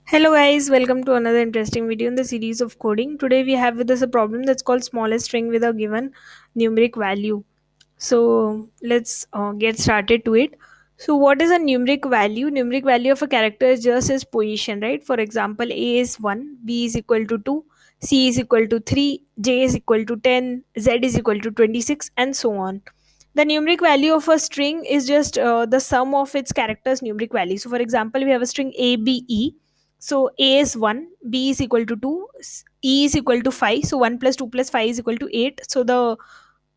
Hello guys, welcome to another interesting video in the series of coding. Today we have with us a problem that's called smallest string with a given numeric value. So let's get started to it. So what is a numeric value? Numeric value of a character is just its position, right? For example, A is 1, B is equal to 2, C is equal to 3, J is equal to 10, Z is equal to 26 and so on. The numeric value of a string is just the sum of its characters numeric value. So for example, we have a string A, B, E. So A is 1, B is equal to 2, E is equal to 5. So 1 plus 2 plus 5 is equal to 8. So the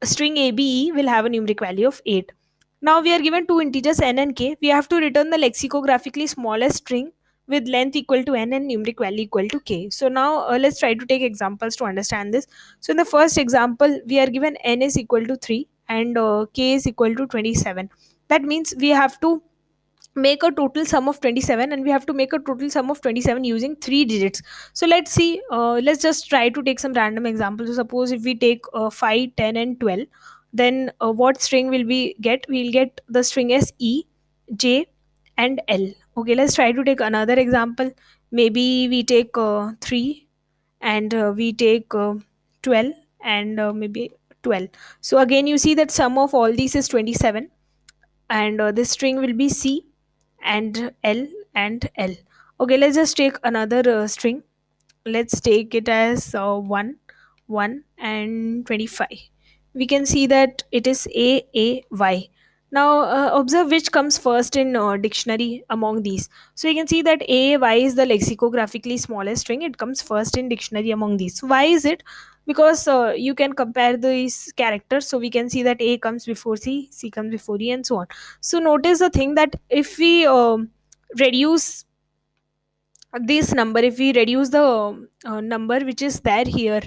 string ABE will have a numeric value of 8. Now we are given two integers n and k. We have to return the lexicographically smallest string with length equal to n and numeric value equal to k. So now let's try to take examples to understand this. So in the first example, we are given n is equal to 3 and k is equal to 27. That means we have to make a total sum of 27, and we have to make a total sum of 27 using three digits. So let's see, let's just try to take some random examples. So suppose if we take 5, 10 and 12, then what string will we get? We'll get the string as E, J and L. Okay, let's try to take another example. Maybe we take 3 and we take 12 and maybe 12. So again you see that sum of all these is 27, and this string will be C and L and L. Okay, let's just take another string. Let's take it as 1, 1 and 25. We can see that it is AAY. Now observe which comes first in dictionary among these. So you can see that AAY is the lexicographically smallest string. It comes first in dictionary among these. So why is it? Because you can compare these characters. So we can see that A comes before C, C comes before E and so on. So notice the thing that if we reduce this number, if we reduce the number which is there here,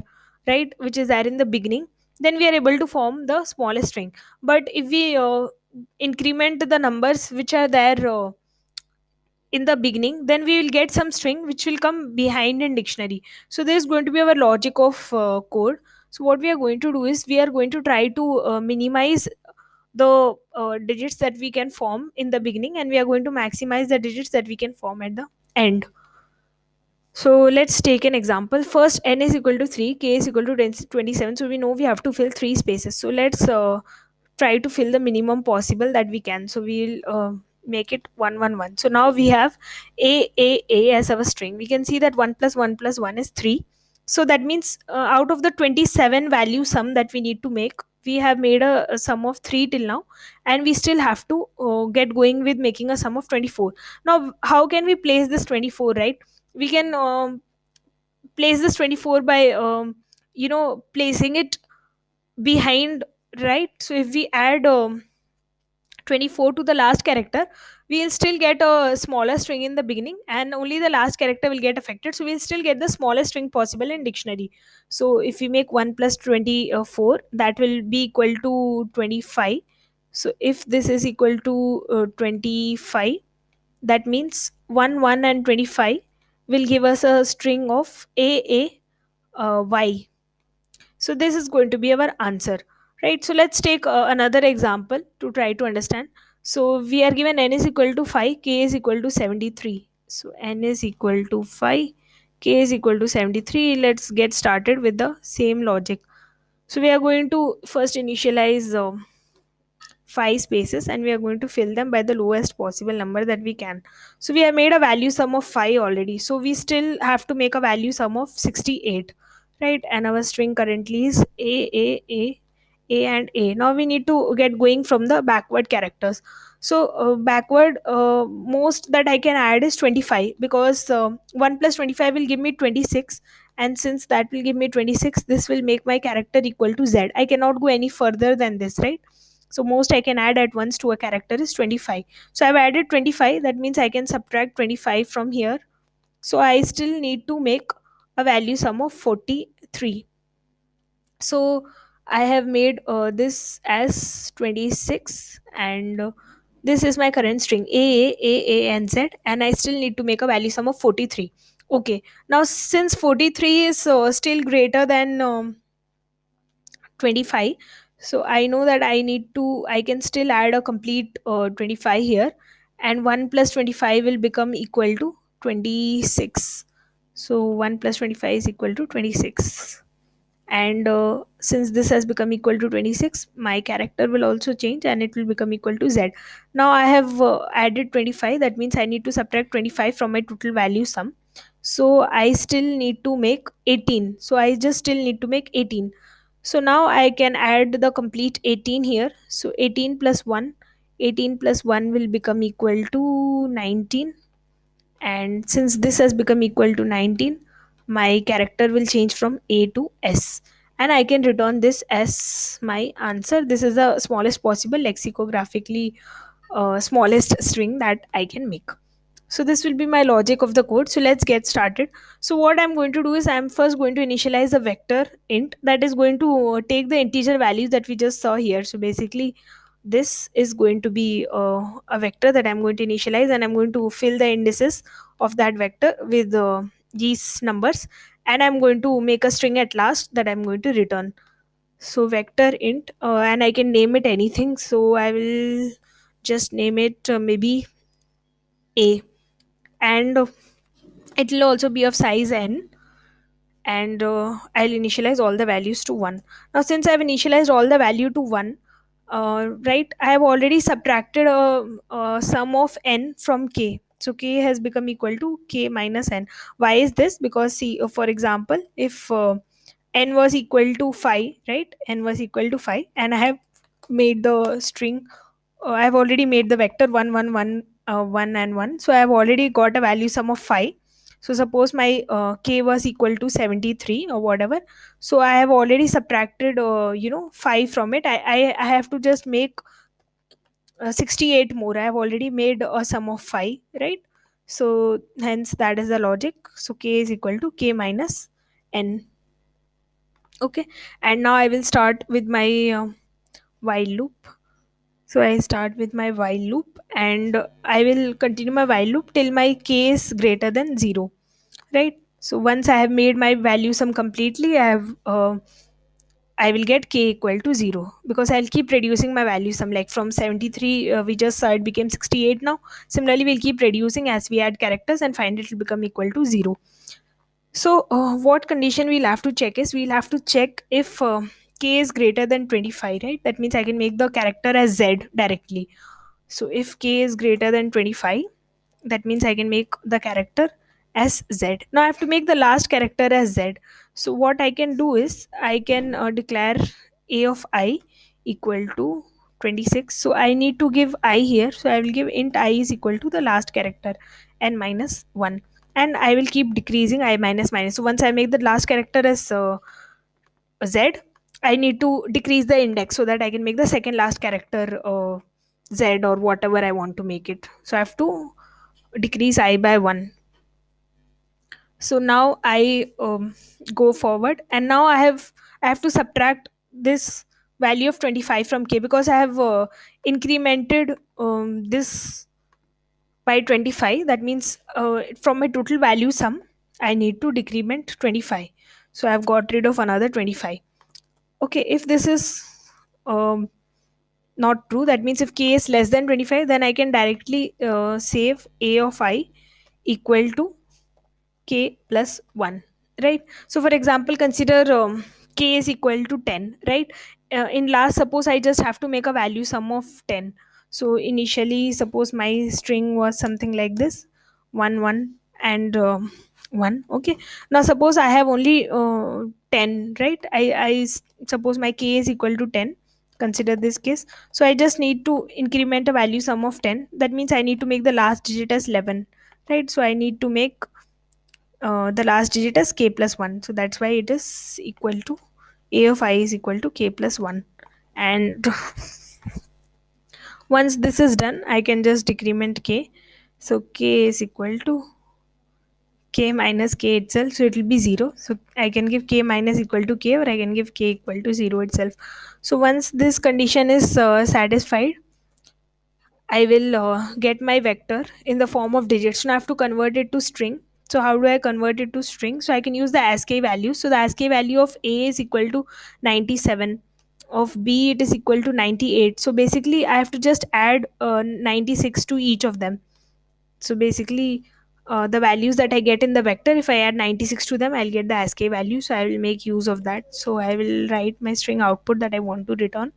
right, which is there in the beginning, then we are able to form the smallest string. But if we increment the numbers which are there in the beginning, then we will get some string which will come behind in dictionary. So there is going to be our logic of code. So what we are going to do is we are going to try to minimize the digits that we can form in the beginning, and we are going to maximize the digits that we can form at the end. So let's take an example. First, n is equal to 3, k is equal to 27. So we know we have to fill three spaces. So let's try to fill the minimum possible that we can. So we'll make it 1, 1, 1. So now we have A as our string. We can see that 1 plus 1 plus 1 is 3. So that means out of the 27 value sum that we need to make, we have made a sum of 3 till now, and we still have to get going with making a sum of 24. Now, how can we place this 24, right? We can place this 24 by placing it behind, right? So if we add 24 to the last character, we'll still get a smaller string in the beginning, and only the last character will get affected. So we'll still get the smallest string possible in dictionary. So if we make 1 plus 24, that will be equal to 25. So if this is equal to 25, that means 1, 1 and 25 will give us a string of AAY. So this is going to be our answer, right? So let's take another example to try to understand. So we are given n is equal to 5, k is equal to 73. So n is equal to 5, k is equal to 73. Let's get started with the same logic. So we are going to first initialize 5 spaces, and we are going to fill them by the lowest possible number that we can. So we have made a value sum of 5 already, so we still have to make a value sum of 68, right? And our string currently is a and a. Now we need to get going from the backward characters. So backward, most that I can add is 25, because 1 plus 25 will give me 26, and since that will give me 26, this will make my character equal to Z. I cannot go any further than this, right? So most I can add at once to a character is 25. So I've added 25. That means I can subtract 25 from here. So I still need to make a value sum of 43. So I have made this as 26, and this is my current string A, and Z, and I still need to make a value sum of 43. Okay, now since 43 is still greater than 25, so I know that I can still add a complete 25 here, and 1 plus 25 will become equal to 26. So 1 plus 25 is equal to 26. And since this has become equal to 26, my character will also change and it will become equal to z. Now I have added 25. That means I need to subtract 25 from my total value sum. So I still need to make 18. So I just still need to make 18. So now I can add the complete 18 here. So 18 plus 1, 18 plus 1 will become equal to 19. And since this has become equal to 19, my character will change from A to S. And I can return this as my answer. This is the smallest possible lexicographically smallest string that I can make. So this will be my logic of the code. So let's get started. So what I'm going to do is I'm first going to initialize a vector int that is going to take the integer values that we just saw here. So basically this is going to be a vector that I'm going to initialize, and I'm going to fill the indices of that vector with these numbers, and I'm going to make a string at last that I'm going to return. So vector int, and I can name it anything. So I will just name it maybe a, and it will also be of size n, and I'll initialize all the values to 1. Now since I've initialized all the value to 1, right, I have already subtracted a sum of n from k. So k has become equal to k minus n. Why is this? Because see, for example, if n was equal to 5, right, n was equal to 5, and I have made the string, I've already made the vector 1 1 1 1 and 1. So I've already got a value sum of 5. So suppose my k was equal to 73 or whatever. So I have already subtracted 5 from it. I have to just make 68 more. I have already made a sum of 5, right? So hence that is the logic. So k is equal to k minus n. Okay, and now I will start with my while loop. So I start with my while loop, and I will continue my while loop till my k is greater than 0, right? So once I have made my value sum completely, I will get k equal to 0, because I'll keep reducing my value sum. Like from 73, we just saw it became 68 now. Similarly, we'll keep reducing as we add characters, and find it will become equal to 0. So, what condition we'll have to check is, we'll have to check if k is greater than 25, right? That means I can make the character as z directly. So, if k is greater than 25, that means I can make the character as z. Now, I have to make the last character as z. So, what I can do is, I can declare a of I equal to 26. So, I need to give I here. So, I will give int I is equal to the last character n minus 1, and I will keep decreasing I minus minus. So once I make the last character as z, I need to decrease the index so that I can make the second last character z, or whatever I want to make it. So I have to decrease I by 1. So now I go forward, and now I have to subtract this value of 25 from k, because I have incremented this by 25. That means from my total value sum, I need to decrement 25. So I've got rid of another 25. Okay, if this is um, not true, that means if k is less than 25, then I can directly save a of I equal to k plus 1, right? So for example, consider k is equal to 10, right? In last, suppose I just have to make a value sum of 10. So initially, suppose my string was something like this: 1 1 and 1. Okay, now suppose I have only 10, right? Suppose my k is equal to 10. Consider this case. So I just need to increment a value sum of 10. That means I need to make the last digit as 11, right? So I need to make the last digit as k plus 1. So that's why it is equal to a of I is equal to k plus 1. And once this is done, I can just decrement k. So k is equal to k minus k itself. So it will be 0. So I can give k minus equal to k, or I can give k equal to 0 itself. So once this condition is satisfied, I will get my vector in the form of digits. Now I have to convert it to string. So how do I convert it to string? So I can use the ASCII value. So the ASCII value of A is equal to 97. Of B it is equal to 98. So basically I have to just add 96 to each of them. So basically the values that I get in the vector, if I add 96 to them, I'll get the ASCII value. So I will make use of that. So I will write my string output that I want to return,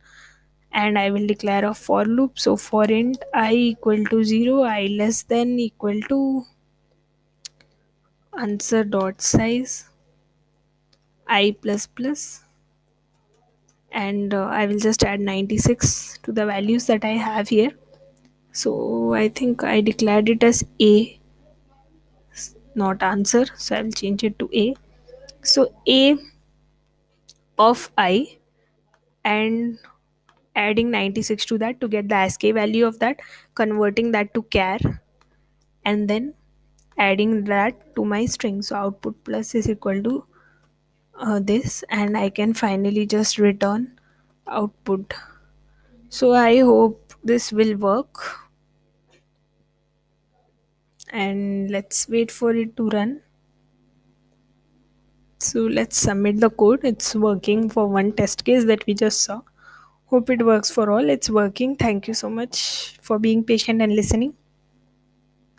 and I will declare a for loop. So for int I equal to 0, I less than equal to answer dot size I plus plus, and I will just add 96 to the values that I have here. So I think I declared it as A, not answer. So I will change it to A. So A of I, and adding 96 to that to get the ASCII value of that, converting that to char, and then adding that to my string. So output plus is equal to this, and I can finally just return output. So I hope this will work, and let's wait for it to run. So let's submit the code. It's working for one test case that we just saw. Hope it works for all. It's working. Thank you so much for being patient and listening.